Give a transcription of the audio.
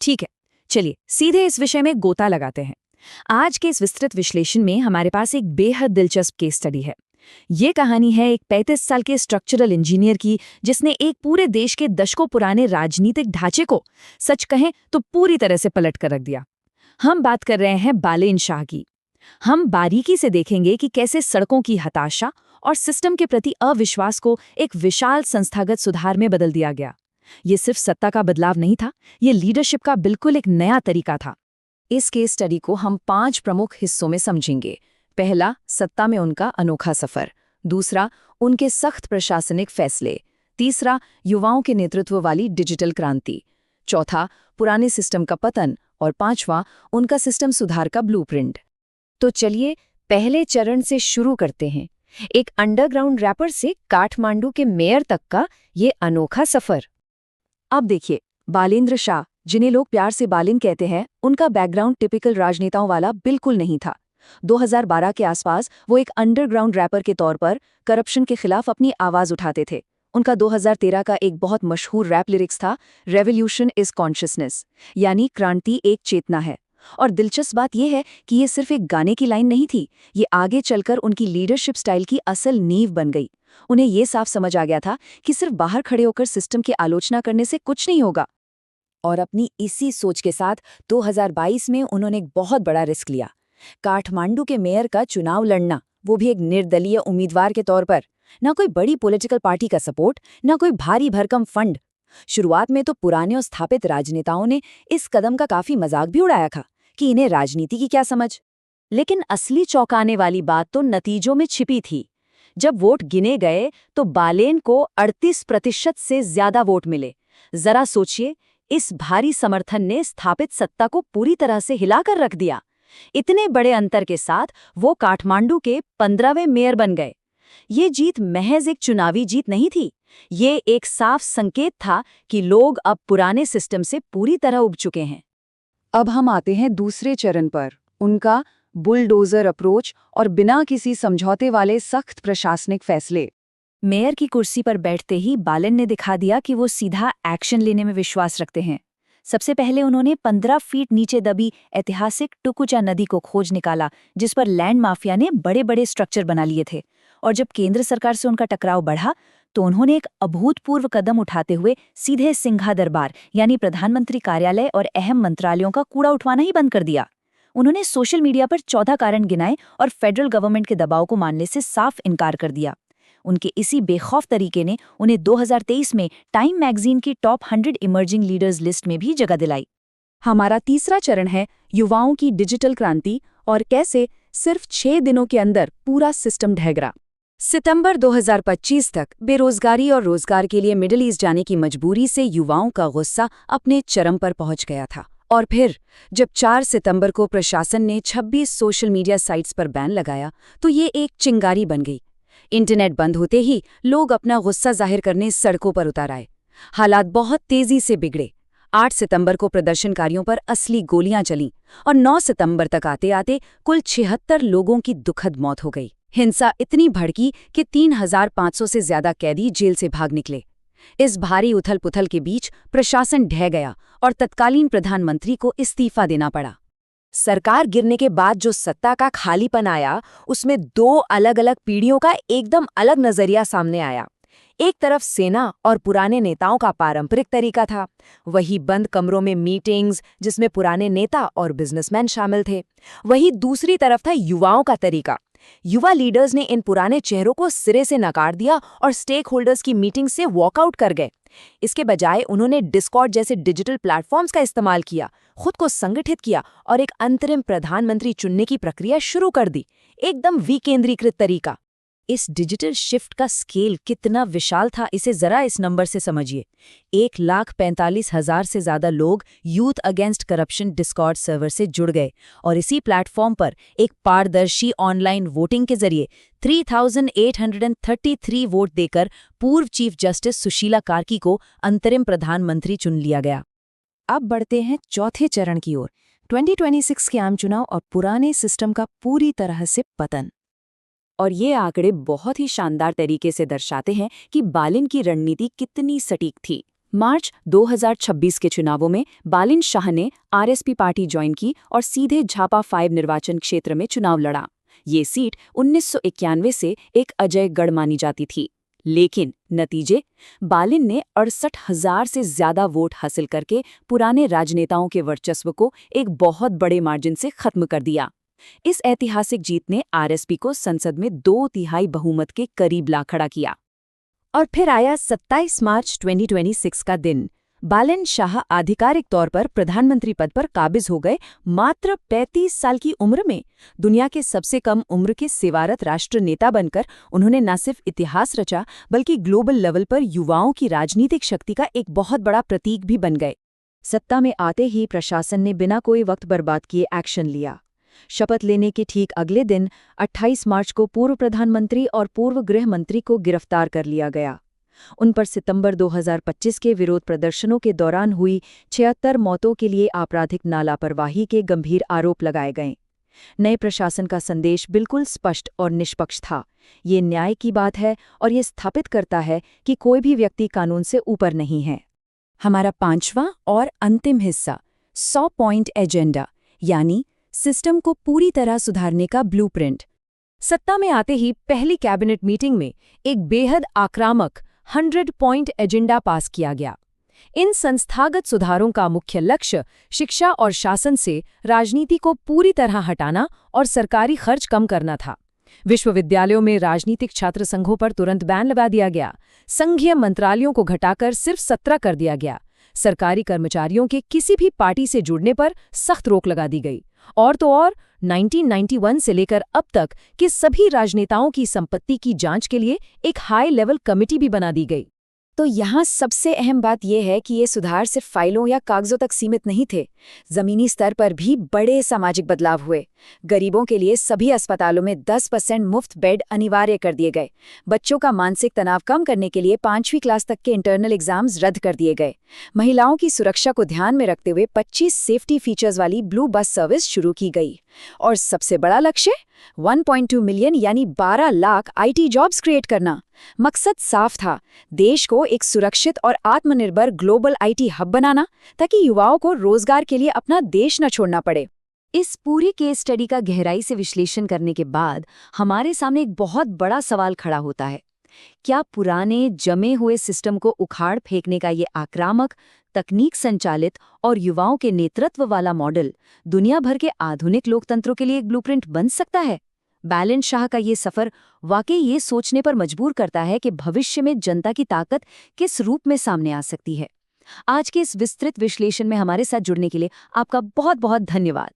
ठीक है, चलिए सीधे इस विषय में गोता लगाते हैं। आज के इस विस्तृत विश्लेषण में हमारे पास एक बेहद दिलचस्प केस स्टडी है। ये कहानी है एक 35 साल के स्ट्रक्चरल इंजीनियर की, जिसने एक पूरे देश के दशकों पुराने राजनीतिक ढांचे को सच कहें तो पूरी तरह से पलट कर रख दिया। हम बात कर रहे हैं बालेन शाह की। हम बारीकी से देखेंगे कि कैसे सड़कों की हताशा और सिस्टम के प्रति अविश्वास को एक विशाल संस्थागत सुधार में बदल दिया गया। ये सिर्फ सत्ता का बदलाव नहीं था, ये लीडरशिप का बिल्कुल एक नया तरीका था। इस केस स्टडी को हम 5 प्रमुख हिस्सों में समझेंगे। पहला, सत्ता में उनका अनोखा सफर। दूसरा, उनके सख्त प्रशासनिक फैसले। तीसरा, युवाओं के नेतृत्व वाली डिजिटल क्रांति। चौथा, पुराने सिस्टम का पतन। और पांचवा, उनका सिस्टम सुधार का ब्लूप्रिंट। तो चलिए पहले चरण से शुरू करते हैं। एक अंडरग्राउंड रैपर से काठमांडू के मेयर तक का ये अनोखा सफर। अब देखिए, बालेंद्र शाह, जिन्हें लोग प्यार से बालिन कहते हैं, उनका बैकग्राउंड टिपिकल राजनेताओं वाला बिल्कुल नहीं था। 2012 के आसपास वो एक अंडरग्राउंड रैपर के तौर पर करप्शन के खिलाफ अपनी आवाज उठाते थे। उनका 2013 का एक बहुत मशहूर रैप लिरिक्स था, रेवोल्यूशन इज कॉन्शियसनेस, यानी क्रांति एक चेतना है। और दिलचस्प बात यह है कि ये सिर्फ एक गाने की लाइन नहीं थी, ये आगे चलकर उनकी लीडरशिप स्टाइल की असल नींव बन गई। उन्हें ये साफ समझ आ गया था कि सिर्फ बाहर खड़े होकर सिस्टम की आलोचना करने से कुछ नहीं होगा। और अपनी इसी सोच के साथ 2022 में उन्होंने एक बहुत बड़ा रिस्क लिया, काठमांडू के मेयर का चुनाव लड़ना, वो भी एक निर्दलीय उम्मीदवार के तौर पर। ना कोई बड़ी पॉलिटिकल पार्टी का सपोर्ट, ना कोई भारी भरकम फंड। शुरुआत में तो पुराने और स्थापित राजनेताओं ने इस कदम का काफी मजाक भी उड़ाया था कि इन्हें राजनीति की क्या समझ। लेकिन असली चौंकाने वाली बात तो नतीजों में छिपी थी। जब वोट गिने गए तो बालेन को 38% से ज्यादा वोट मिले। जरा सोचिए, इस भारी समर्थन ने स्थापित सत्ता को पूरी तरह से हिलाकर रख दिया। इतने बड़े अंतर के साथ वो काठमांडू के 15वें मेयर बन गए। ये जीत महज एक चुनावी जीत नहीं थी, ये एक साफ संकेत था कि लोग अब पुराने सिस्टम से पूरी तरह उब चुके हैं। अब हम आते हैं दूसरे चरण पर, उनका बुलडोजर अप्रोच और बिना किसी समझौते वाले सख्त प्रशासनिक फैसले। मेयर की कुर्सी पर बैठते ही बालेन ने दिखा दिया कि वो सीधा एक्शन लेने में विश्वास रखते हैं। सबसे पहले उन्होंने 15 फीट नीचे दबी ऐतिहासिक टुकुचा नदी को खोज निकाला, जिस पर लैंड माफिया ने बड़े बड़े स्ट्रक्चर बना लिए थे। और जब केंद्र सरकार से उनका टकराव बढ़ा तो उन्होंने एक अभूतपूर्व कदम उठाते हुए सीधे सिंघा दरबार यानी प्रधानमंत्री कार्यालय और अहम मंत्रालयों का कूड़ा उठवाना ही बंद कर दिया। उन्होंने सोशल मीडिया पर 14 कारण गिनाए और फेडरल गवर्नमेंट के दबाव को मानने से साफ इनकार कर दिया। उनके इसी बेखौफ तरीके ने उन्हें 2023 में टाइम मैगजीन की टॉप 100 इमर्जिंग लीडर्स लिस्ट में भी जगह दिलाई। हमारा तीसरा चरण है युवाओं की डिजिटल क्रांति और कैसे सिर्फ 6 दिनों के अंदर पूरा सिस्टम ढह। सितंबर 2025 तक बेरोजगारी और रोजगार के लिए मिडिल ईस्ट जाने की मजबूरी से युवाओं का गुस्सा अपने चरम पर पहुंच गया था। और फिर जब 4 सितंबर को प्रशासन ने 26 सोशल मीडिया साइट्स पर बैन लगाया तो ये एक चिंगारी बन गई। इंटरनेट बंद होते ही लोग अपना गुस्सा जाहिर करने सड़कों पर उतर आए। हालात बहुत तेजी से बिगड़े। 8 सितंबर को प्रदर्शनकारियों पर असली गोलियां चलीं और 9 सितंबर तक आते आते कुल 76 लोगों की दुखद मौत हो गई। हिंसा इतनी भड़की कि 3500 से ज्यादा कैदी जेल से भाग निकले। इस भारी उथल पुथल के बीच प्रशासन ढह गया और तत्कालीन प्रधानमंत्री को इस्तीफा देना पड़ा। सरकार गिरने के बाद जो सत्ता का खालीपन आया, उसमें 2 अलग-अलग पीढ़ियों का एकदम अलग नजरिया सामने आया। एक तरफ सेना और पुराने नेताओं का पारंपरिक तरीका था, वही बंद कमरों में मीटिंग्स जिसमें पुराने नेता और बिजनेसमैन शामिल थे। वही दूसरी तरफ था युवाओं का तरीका। युवा लीडर्स ने इन पुराने चेहरों को सिरे से नकार दिया और स्टेक होल्डर्स की मीटिंग से वॉकआउट कर गए। इसके बजाय उन्होंने डिस्कॉर्ड जैसे डिजिटल प्लेटफॉर्म्स का इस्तेमाल किया, खुद को संगठित किया और एक अंतरिम प्रधानमंत्री चुनने की प्रक्रिया शुरू कर दी। एकदम विकेंद्रीकृत तरीका। इस डिजिटल शिफ्ट का स्केल कितना विशाल था, इसे जरा इस नंबर से समझिए। 1,45,000 से ज्यादा लोग youth against corruption Discord server से जुड़ गए और इसी प्लेटफॉर्म पर एक पारदर्शी ऑनलाइन वोटिंग के जरिए 3,833 वोट देकर पूर्व चीफ जस्टिस सुशीला कार्की को अंतरिम प्रधानमंत्री चुन लिया गया। अब बढ़ते हैं चौथे चरण की ओर, 2026 के आम चुनाव और पुराने सिस्टम का पूरी तरह से पतन। और ये आंकड़े बहुत ही शानदार तरीके से दर्शाते हैं कि बालिन की रणनीति कितनी सटीक थी। मार्च 2026 के चुनावों में बालिन शाह ने आरएसपी पार्टी ज्वाइन की और सीधे झापा 5 निर्वाचन क्षेत्र में चुनाव लड़ा। ये सीट 1991 से एक अजय गढ़ मानी जाती थी। लेकिन नतीजे, बालिन ने 68,000 से ज्यादा वोट हासिल करके पुराने राजनेताओं के वर्चस्व को एक बहुत बड़े मार्जिन से खत्म कर दिया। इस ऐतिहासिक जीत ने आरएसपी को संसद में 2/3 बहुमत के करीब ला खड़ा किया। और फिर आया 27 मार्च 2026 का दिन। बालिन शाह आधिकारिक तौर पर प्रधानमंत्री पद पर काबिज हो गए। मात्र 35 साल की उम्र में दुनिया के सबसे कम उम्र के सेवारत राष्ट्र नेता बनकर उन्होंने न सिर्फ इतिहास रचा बल्कि ग्लोबल लेवल पर युवाओं की राजनीतिक शक्ति का एक बहुत बड़ा प्रतीक भी बन गए। सत्ता में आते ही प्रशासन ने बिना कोई वक्त बर्बाद किए एक्शन लिया। शपथ लेने के ठीक अगले दिन 28 मार्च को पूर्व प्रधानमंत्री और पूर्व गृह मंत्री को गिरफ्तार कर लिया गया। उन पर सितंबर 2025 के विरोध प्रदर्शनों के दौरान हुई 76 मौतों के लिए आपराधिक लापरवाही के गंभीर आरोप लगाए गए। नए प्रशासन का संदेश बिल्कुल स्पष्ट और निष्पक्ष था। ये न्याय की बात है और ये स्थापित करता है कि कोई भी व्यक्ति कानून से ऊपर नहीं है। हमारा 5वां और अंतिम हिस्सा 100 पॉइंट एजेंडा, यानी सिस्टम को पूरी तरह सुधारने का ब्लूप्रिंट। सत्ता में आते ही पहली कैबिनेट मीटिंग में एक बेहद आक्रामक 100 पॉइंट एजेंडा पास किया गया। इन संस्थागत सुधारों का मुख्य लक्ष्य शिक्षा और शासन से राजनीति को पूरी तरह हटाना और सरकारी खर्च कम करना था। विश्वविद्यालयों में राजनीतिक छात्र संघों पर तुरंत बैन लगा दिया गया। संघीय मंत्रालयों को घटाकर सिर्फ 17 कर दिया गया। सरकारी कर्मचारियों के किसी भी पार्टी से जुड़ने पर सख्त रोक लगा दी गई। और तो और 1991 से लेकर अब तक के सभी राजनेताओं की संपत्ति की जांच के लिए एक हाई लेवल कमेटी भी बना दी गई। तो यहाँ सबसे अहम बात यह है कि ये सुधार सिर्फ फाइलों या कागजों तक सीमित नहीं थे। जमीनी स्तर पर भी बड़े सामाजिक बदलाव हुए। गरीबों के लिए सभी अस्पतालों में 10% मुफ्त बेड अनिवार्य कर दिए गए। बच्चों का मानसिक तनाव कम करने के लिए 5वीं क्लास तक के इंटरनल एग्जाम्स रद्द कर दिए गए। महिलाओं की सुरक्षा को ध्यान में रखते हुए 25 सेफ्टी फीचर्स वाली ब्लू बस सर्विस शुरू की गई। और सबसे बड़ा लक्ष्य 1.2 मिलियन यानी 12 लाख IT जॉब्स क्रिएट करना। मकसद साफ था, देश को एक सुरक्षित और आत्मनिर्भर ग्लोबल IT हब बनाना, ताकि युवाओं को रोजगार के लिए अपना देश न छोड़ना पड़े। इस पूरी केस स्टडी का गहराई से विश्लेषण करने के बाद हमारे सामने एक बहुत बड़ा सवाल खड़ा होता है। क्या पुराने जमे हुए सिस्टम को उखाड़ फेंकने का ये आक्रामक, तकनीक संचालित और युवाओं के नेतृत्व वाला मॉडल दुनिया भर के आधुनिक लोकतंत्रों के लिए एक ब्लूप्रिंट बन सकता है? बालिन शाह का ये सफर वाकई ये सोचने पर मजबूर करता है कि भविष्य में जनता की ताकत किस रूप में सामने आ सकती है। आज के इस विस्तृत विश्लेषण में हमारे साथ जुड़ने के लिए आपका बहुत बहुत धन्यवाद।